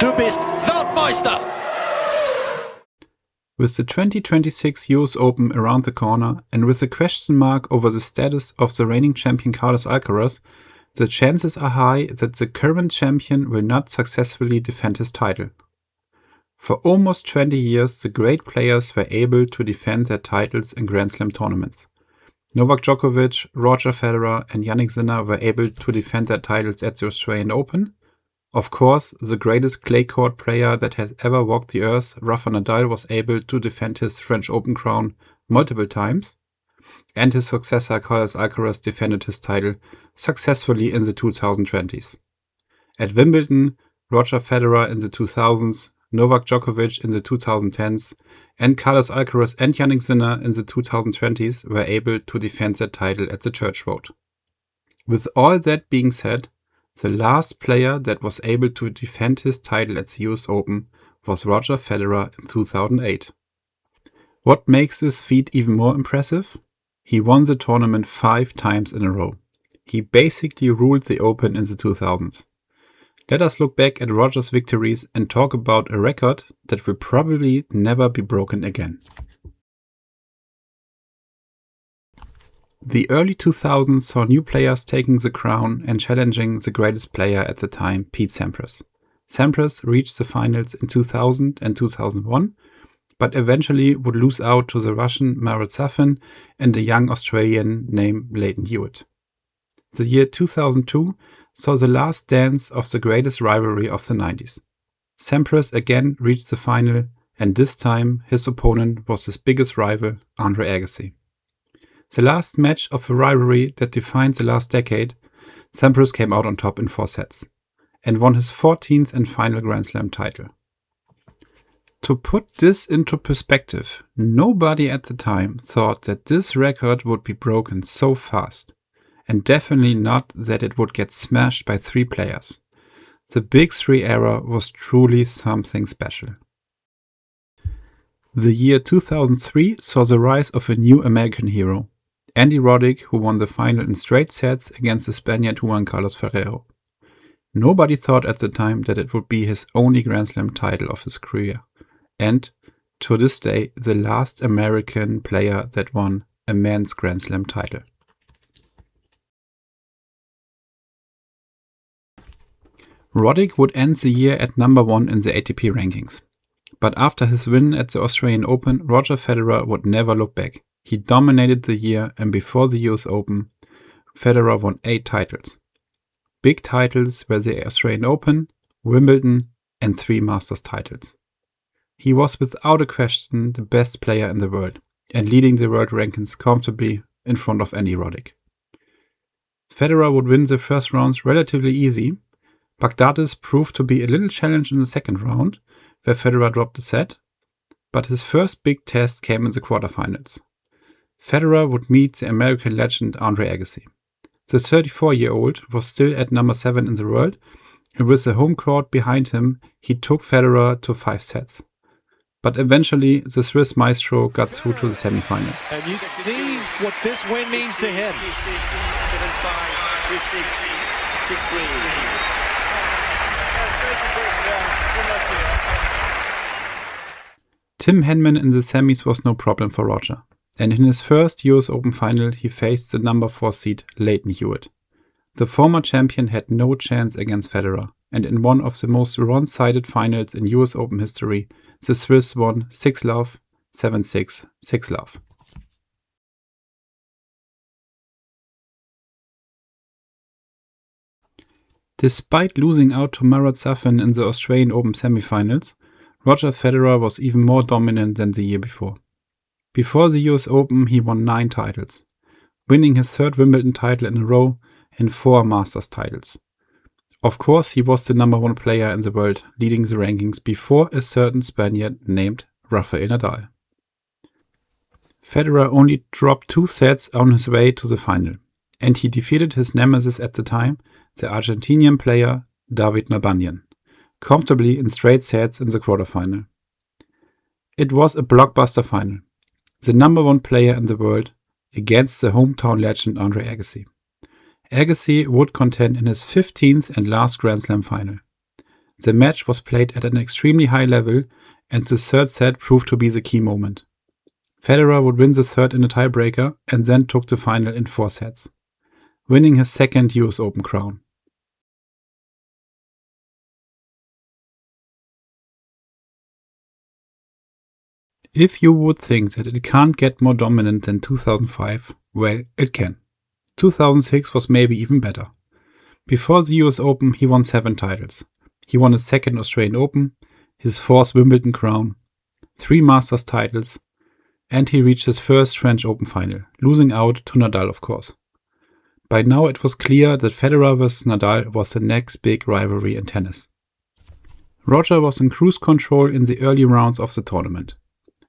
Du bist Weltmeister! With the 2026 US Open around the corner and with a question mark over the status of the reigning champion Carlos Alcaraz, the chances are high that the current champion will not successfully defend his title. For almost 20 years, the great players were able to defend their titles in Grand Slam tournaments. Novak Djokovic, Roger Federer and Jannik Sinner were able to defend their titles at the Australian Open. Of course, the greatest clay court player that has ever walked the earth, Rafa Nadal, was able to defend his French Open crown multiple times. And his successor Carlos Alcaraz defended his title successfully in the 2020s. At Wimbledon, Roger Federer in the 2000s, Novak Djokovic in the 2010s, and Carlos Alcaraz and Jannik Sinner in the 2020s were able to defend their title at the Church Road. With all that being said, the last player that was able to defend his title at the US Open was Roger Federer in 2008. What makes this feat even more impressive? He won the tournament 5 times in a row. He basically ruled the Open in the 2000s. Let us look back at Roger's victories and talk about a record that will probably never be broken again. The early 2000s saw new players taking the crown and challenging the greatest player at the time, Pete Sampras. Sampras reached the finals in 2000 and 2001, but eventually would lose out to the Russian Marat Safin and the young Australian named Lleyton Hewitt. The year 2002 saw the last dance of the greatest rivalry of the 90s. Sampras again reached the final, and this time his opponent was his biggest rival, Andre Agassi. The last match of a rivalry that defined the last decade, Sampras came out on top in 4 sets, and won his 14th and final Grand Slam title. To put this into perspective, nobody at the time thought that this record would be broken so fast. And definitely not that it would get smashed by 3 players. The Big 3 era was truly something special. The year 2003 saw the rise of a new American hero, Andy Roddick, who won the final in straight sets against the Spaniard Juan Carlos Ferrero. Nobody thought at the time that it would be his only Grand Slam title of his career, and, to this day, the last American player that won a men's Grand Slam title. Roddick would end the year at number 1 in the ATP rankings. But after his win at the Australian Open, Roger Federer would never look back. He dominated the year, and before the US Open, Federer won 8 titles. Big titles were the Australian Open, Wimbledon, and 3 Masters titles. He was without a question the best player in the world, and leading the world rankings comfortably in front of Andy Roddick. Federer would win the first rounds relatively easy. Baghdatis proved to be a little challenge in the second round, where Federer dropped a set, but his first big test came in the quarterfinals. Federer would meet the American legend Andre Agassi. The 34-year-old was still at number 7 in the world, and with the home court behind him, he took Federer to 5 sets. But eventually, the Swiss maestro got through to the semifinals. And you see what this win means to him. 6-3. Tim Henman in the semis was no problem for Roger, and in his first US Open final he faced the number 4 seed Lleyton Hewitt. The former champion had no chance against Federer, and in one of the most one-sided finals in US Open history, the Swiss won 6-love, 7-6, 6-love. Despite losing out to Marat Safin in the Australian Open semifinals, Roger Federer was even more dominant than the year before. Before the US Open, he won 9 titles, winning his 3rd Wimbledon title in a row and 4 Masters titles. Of course, he was the number 1 player in the world, leading the rankings before a certain Spaniard named Rafael Nadal. Federer only dropped 2 sets on his way to the final, and he defeated his nemesis at the time, the Argentinian player David Nalbandian, comfortably in straight sets in the quarterfinal. It was a blockbuster final. The number 1 player in the world against the hometown legend Andre Agassi. Agassi would contend in his 15th and last Grand Slam final. The match was played at an extremely high level, and the third set proved to be the key moment. Federer would win the third in a tiebreaker and then took the final in 4 sets, winning his second US Open crown. If you would think that it can't get more dominant than 2005, well, it can. 2006 was maybe even better. Before the US Open, he won 7 titles. He won his second Australian Open, his 4th Wimbledon crown, 3 Masters titles, and he reached his first French Open final, losing out to Nadal, of course. By now it was clear that Federer vs Nadal was the next big rivalry in tennis. Roger was in cruise control in the early rounds of the tournament.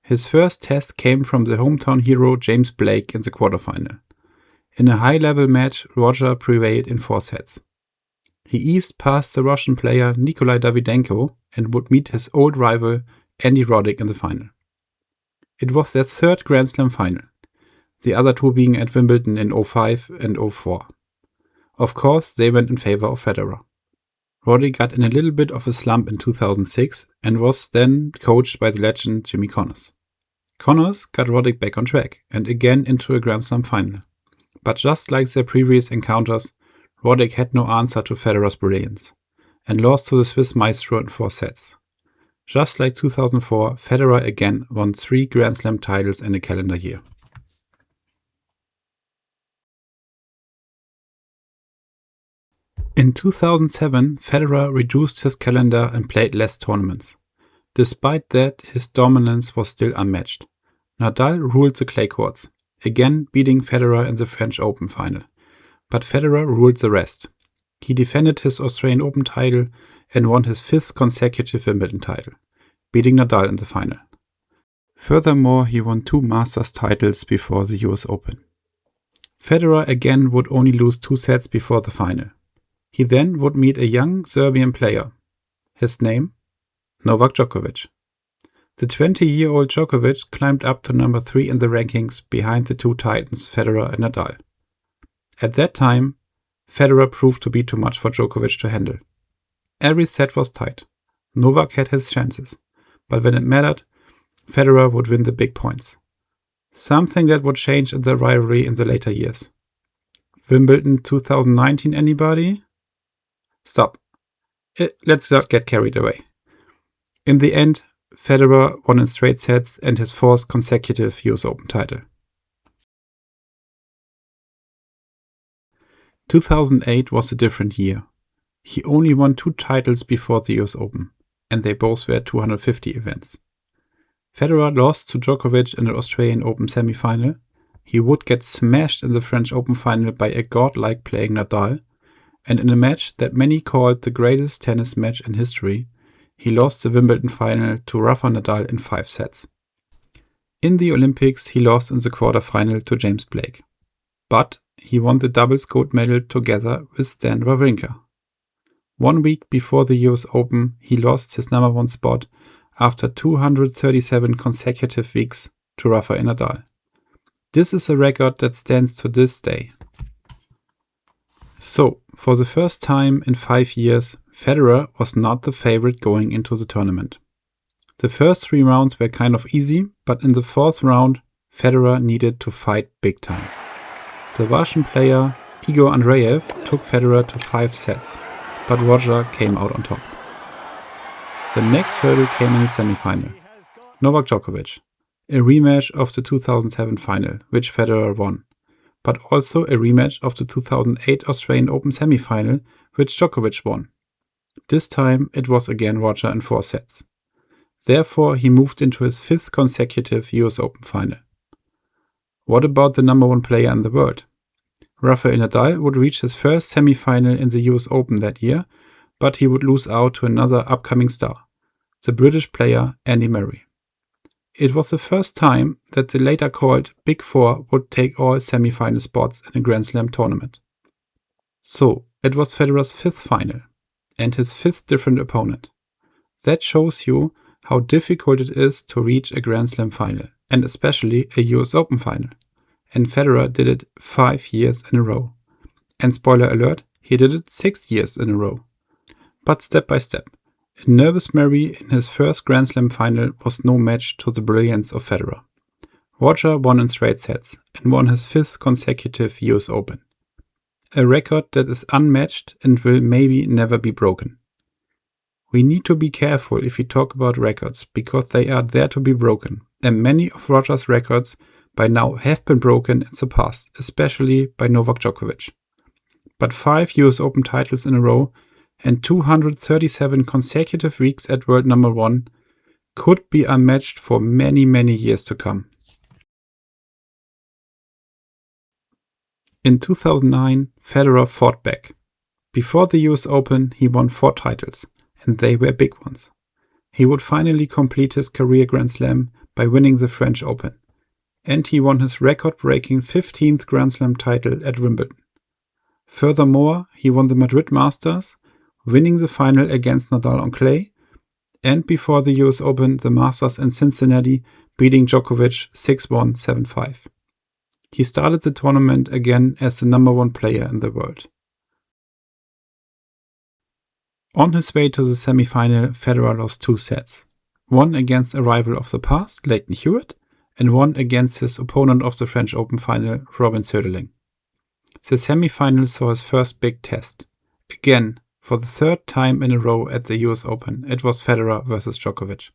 His first test came from the hometown hero James Blake in the quarterfinal. In a high-level match, Roger prevailed in 4 sets. He eased past the Russian player Nikolai Davydenko and would meet his old rival Andy Roddick in the final. It was their third Grand Slam final, the other 2 being at Wimbledon in 2005 and 2004. Of course, they went in favor of Federer. Roddick got in a little bit of a slump in 2006 and was then coached by the legend Jimmy Connors. Connors got Roddick back on track and again into a Grand Slam final. But just like their previous encounters, Roddick had no answer to Federer's brilliance and lost to the Swiss maestro in 4 sets. Just like 2004, Federer again won 3 Grand Slam titles in a calendar year. In 2007, Federer reduced his calendar and played less tournaments. Despite that, his dominance was still unmatched. Nadal ruled the clay courts, again beating Federer in the French Open final. But Federer ruled the rest. He defended his Australian Open title and won his 5th consecutive Wimbledon title, beating Nadal in the final. Furthermore, he won 2 Masters titles before the US Open. Federer again would only lose 2 sets before the final. He then would meet a young Serbian player. His name? Novak Djokovic. The 20-year-old Djokovic climbed up to number 3 in the rankings behind the 2 titans Federer and Nadal. At that time, Federer proved to be too much for Djokovic to handle. Every set was tight. Novak had his chances, but when it mattered, Federer would win the big points. Something that would change in the rivalry in the later years. Wimbledon 2019, anybody? Stop. Let's not get carried away. In the end, Federer won in straight sets and his 4th consecutive US Open title. 2008 was a different year. He only won 2 titles before the US Open, and they both were 250 events. Federer lost to Djokovic in the Australian Open semi-final. He would get smashed in the French Open final by a godlike playing Nadal, and in a match that many called the greatest tennis match in history, he lost the Wimbledon final to Rafa Nadal in 5 sets. In the Olympics, he lost in the quarterfinal to James Blake. But he won the doubles gold medal together with Stan Wawrinka. 1 week before the US Open, he lost his number 1 spot after 237 consecutive weeks to Rafael Nadal. This is a record that stands to this day. So, for the first time in 5 years, Federer was not the favorite going into the tournament. The first 3 rounds were kind of easy, but in the 4th round, Federer needed to fight big time. The Russian player Igor Andreev took Federer to 5 sets, but Roger came out on top. The next hurdle came in the semi-final. Novak Djokovic, a rematch of the 2007 final, which Federer won, but also a rematch of the 2008 Australian Open semi-final, which Djokovic won. This time it was again Roger in 4 sets. Therefore, he moved into his 5th consecutive US Open final. What about the number 1 player in the world? Rafael Nadal would reach his first semi-final in the US Open that year, but he would lose out to another upcoming star, the British player Andy Murray. It was the first time that the later called Big Four would take all semi-final spots in a Grand Slam tournament. So, it was Federer's 5th final, and his 5th different opponent. That shows you how difficult it is to reach a Grand Slam final, and especially a US Open final. And Federer did it 5 years in a row. And spoiler alert, he did it 6 years in a row. But step by step, A nervous Murray in his first Grand Slam final was no match to the brilliance of Federer. Roger won in straight sets and won his 5th consecutive US Open. A record that is unmatched and will maybe never be broken. We need to be careful if we talk about records because they are there to be broken, and many of Roger's records by now have been broken and surpassed, especially by Novak Djokovic. But 5 US Open titles in a row and 237 consecutive weeks at world number 1 could be unmatched for many, many years to come. In 2009, Federer fought back. Before the US Open, he won 4 titles, and they were big ones. He would finally complete his career Grand Slam by winning the French Open, and he won his record-breaking 15th Grand Slam title at Wimbledon. Furthermore, he won the Madrid Masters, winning the final against Nadal on clay, and before the US Open, the Masters in Cincinnati, beating Djokovic 6-1, 7-5. He started the tournament again as the number 1 player in the world. On his way to the semi-final, Federer lost 2 sets. One against a rival of the past, Lleyton Hewitt, and one against his opponent of the French Open final, Robin Söderling. The semi-final saw his first big test. Again, for the 3rd time in a row at the US Open, it was Federer versus Djokovic.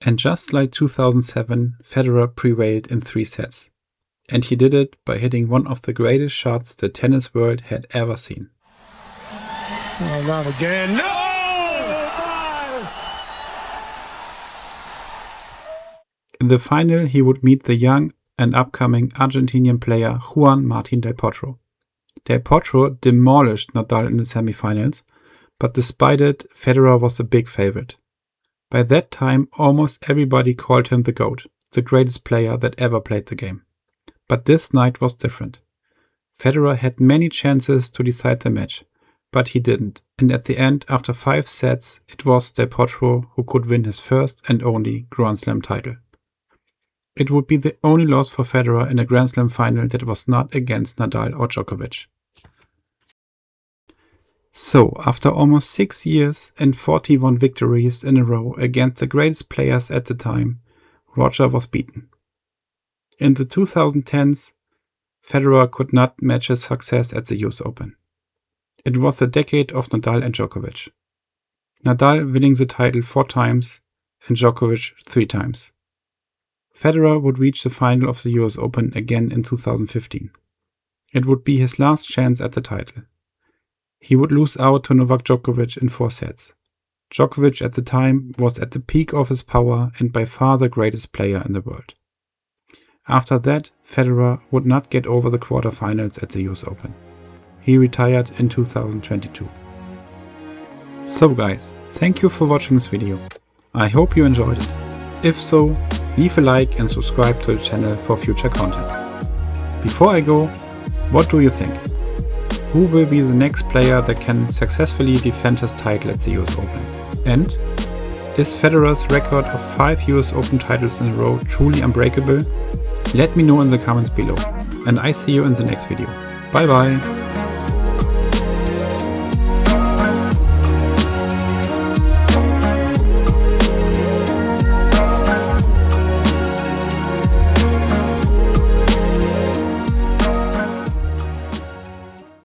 And just like 2007, Federer prevailed in 3 sets. And he did it by hitting one of the greatest shots the tennis world had ever seen. Oh, not again. No! In the final, he would meet the young and upcoming Argentinian player Juan Martín del Potro. Del Potro demolished Nadal in the semifinals, but despite it, Federer was the big favorite. By that time, almost everybody called him the GOAT, the greatest player that ever played the game. But this night was different. Federer had many chances to decide the match, but he didn't, and at the end, after 5 sets, it was Del Potro who could win his first and only Grand Slam title. It would be the only loss for Federer in a Grand Slam final that was not against Nadal or Djokovic. So, after almost 6 years and 41 victories in a row against the greatest players at the time, Roger was beaten. In the 2010s, Federer could not match his success at the US Open. It was the decade of Nadal and Djokovic. Nadal winning the title 4 times and Djokovic 3 times. Federer would reach the final of the US Open again in 2015. It would be his last chance at the title. He would lose out to Novak Djokovic in 4 sets. Djokovic at the time was at the peak of his power and by far the greatest player in the world. After that, Federer would not get over the quarterfinals at the US Open. He retired in 2022. So guys, thank you for watching this video. I hope you enjoyed it. If so, leave a like and subscribe to the channel for future content. Before I go, what do you think? Who will be the next player that can successfully defend his title at the US Open? And is Federer's record of 5 US Open titles in a row truly unbreakable? Let me know in the comments below. And I see you in the next video. Bye bye!